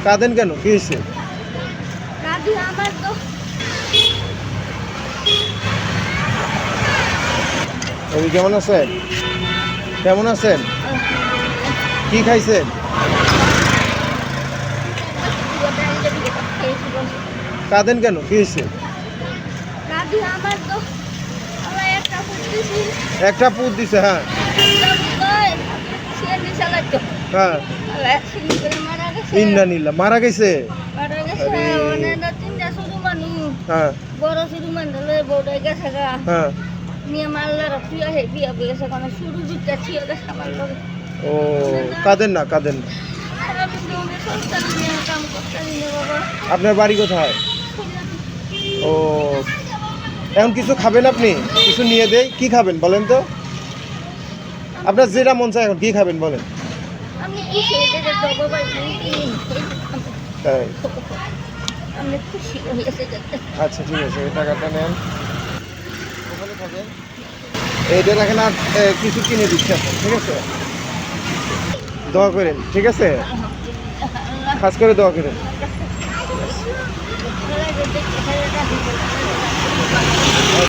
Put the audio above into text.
কাঁদেন কেন? কি হয়েছে? রবি কেমন আছেন? কেমন আছেন? কি খাইছেন? কাঁদেন কেন? কি হয়েছে? একটা পুত দিছে। হ্যাঁ হ্যাঁ। ইন্নানিল্লাহ, মারা গেছে? হ্যাঁ হ্যাঁ। ও কাঁদেন না, কাঁদেন না। আপনার বাড়ি কোথায়? ও এখন কিছু খাবেন আপনি? কিছু নিয়ে দেই, কি খাবেন বলেন তো? আপনার যেটা মন চায় এখন কি খাবেন বলেন? তাই আচ্ছা ঠিক আছে, এই টাকাটা নেন, ওখানে থাকেন, এইটা রাখেন আর কিছু কিনে দিচ্ছি আপনার, ঠিক আছে? দোয়া করেন, ঠিক আছে? খাস করে দোয়া করেন।